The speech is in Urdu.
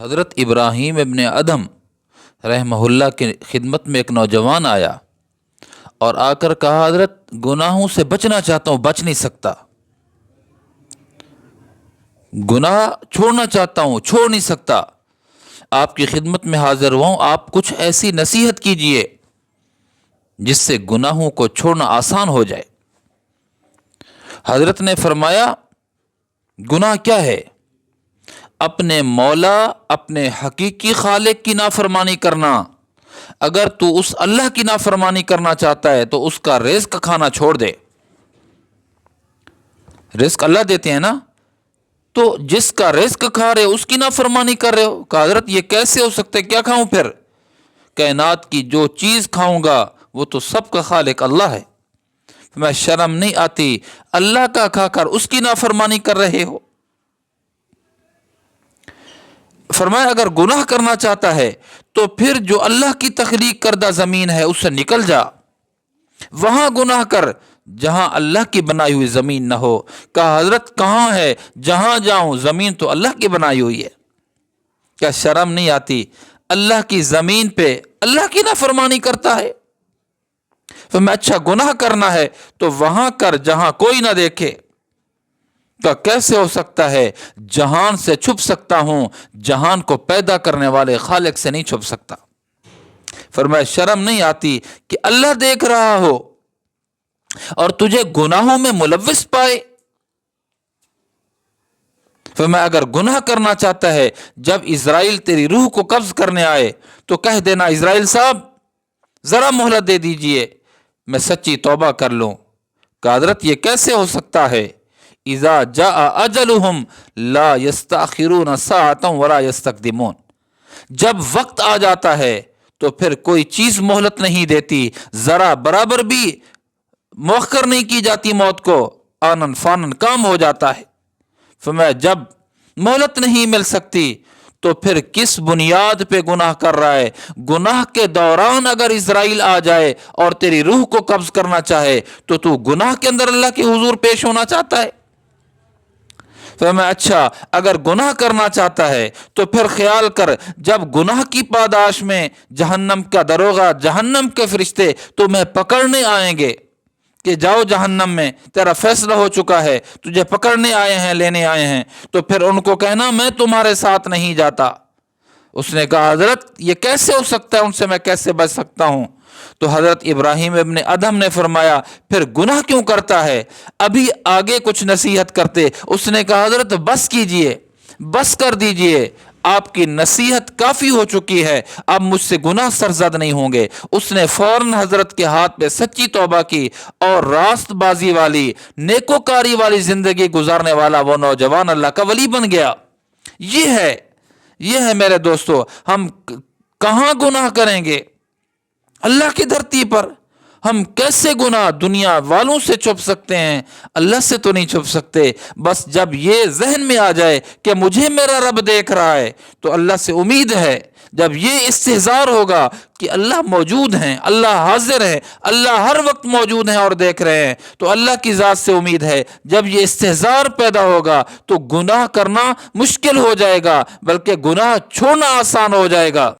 حضرت ابراہیم ابن ادھم رحمہ اللہ کی خدمت میں ایک نوجوان آیا اور آ کر کہا، حضرت گناہوں سے بچنا چاہتا ہوں، بچ نہیں سکتا، گناہ چھوڑنا چاہتا ہوں، چھوڑ نہیں سکتا، آپ کی خدمت میں حاضر ہوا ہوں، آپ کچھ ایسی نصیحت کیجئے جس سے گناہوں کو چھوڑنا آسان ہو جائے۔ حضرت نے فرمایا، گناہ کیا ہے؟ اپنے مولا، اپنے حقیقی خالق کی نافرمانی کرنا۔ اگر تو اس اللہ کی نافرمانی کرنا چاہتا ہے تو اس کا رزق کھانا چھوڑ دے۔ رزق اللہ دیتے ہیں نا، تو جس کا رزق کھا رہے ہو اس کی نافرمانی کر رہے ہو۔ کہا، حضرت یہ کیسے ہو سکتا ہے؟ کیا کھاؤں پھر؟ کائنات کی جو چیز کھاؤں گا وہ تو سب کا خالق اللہ ہے، میں شرم نہیں آتی اللہ کا کھا کر اس کی نافرمانی کر رہے ہو؟ فرمایا، اگر گناہ کرنا چاہتا ہے تو پھر جو اللہ کی تخلیق کردہ زمین ہے اس سے نکل جا، وہاں گناہ کر جہاں اللہ کی بنائی ہوئی زمین نہ ہو۔ کہا، حضرت کہاں ہے؟ جہاں جاؤں زمین تو اللہ کی بنائی ہوئی ہے، کیا شرم نہیں آتی؟ اللہ کی زمین پہ اللہ کی نافرمانی کرتا ہے۔ میں اچھا گناہ کرنا ہے تو وہاں کر جہاں کوئی نہ دیکھے۔ تو کیسے ہو سکتا ہے؟ جہان سے چھپ سکتا ہوں، جہان کو پیدا کرنے والے خالق سے نہیں چھپ سکتا۔ فرمایا، شرم نہیں آتی کہ اللہ دیکھ رہا ہو اور تجھے گناہوں میں ملوث پائے؟ فرمایا، اگر گناہ کرنا چاہتا ہے، جب اسرائیل تیری روح کو قبض کرنے آئے تو کہہ دینا، اسرائیل صاحب ذرا مہلت دے دیجئے، میں سچی توبہ کر لوں۔ کہ حضرت یہ کیسے ہو سکتا ہے؟ اذا جاء اجلہم لا یستاخرون ساعتا ولا یستقدمون، جب وقت آ جاتا ہے تو پھر کوئی چیز مہلت نہیں دیتی، ذرا برابر بھی مؤخر نہیں کی جاتی موت کو، آنن فانن کام ہو جاتا ہے۔ فرمایا، جب مہلت نہیں مل سکتی تو پھر کس بنیاد پہ گناہ کر رہا ہے؟ گناہ کے دوران اگر اسرائیل آ جائے اور تیری روح کو قبض کرنا چاہے تو گناہ کے اندر اللہ کے حضور پیش ہونا چاہتا ہے؟ فرمایا، اچھا اگر گناہ کرنا چاہتا ہے تو پھر خیال کر، جب گناہ کی پاداش میں جہنم کا دروغہ، جہنم کے فرشتے تمہیں پکڑنے آئیں گے کہ جاؤ جہنم میں، تیرا فیصلہ ہو چکا ہے، تجھے پکڑنے آئے ہیں، لینے آئے ہیں، تو پھر ان کو کہنا میں تمہارے ساتھ نہیں جاتا۔ اس نے کہا، حضرت یہ کیسے ہو سکتا ہے؟ ان سے میں کیسے بچ سکتا ہوں؟ تو حضرت ابراہیم ابن ادھم نے فرمایا، پھر گناہ کیوں کرتا ہے؟ ابھی آگے کچھ نصیحت کرتے۔ اس نے کہا، حضرت بس کیجئے، بس کر دیجئے، آپ کی نصیحت کافی ہو چکی ہے، اب مجھ سے گناہ سرزد نہیں ہوں گے۔ اس نے فوراً حضرت کے ہاتھ پہ سچی توبہ کی اور راست بازی والی، نیکوکاری والی زندگی گزارنے والا وہ نوجوان اللہ کا ولی بن گیا۔ یہ ہے میرے دوستو، ہم کہاں گناہ کریں گے؟ اللہ کی دھرتی پر۔ ہم کیسے گناہ دنیا والوں سے چھپ سکتے ہیں؟ اللہ سے تو نہیں چھپ سکتے۔ بس جب یہ ذہن میں آ جائے کہ مجھے میرا رب دیکھ رہا ہے تو اللہ سے امید ہے۔ جب یہ استحضار ہوگا کہ اللہ موجود ہیں، اللہ حاضر ہے، اللہ ہر وقت موجود ہیں اور دیکھ رہے ہیں، تو اللہ کی ذات سے امید ہے۔ جب یہ استحضار پیدا ہوگا تو گناہ کرنا مشکل ہو جائے گا، بلکہ گناہ چھوڑنا آسان ہو جائے گا۔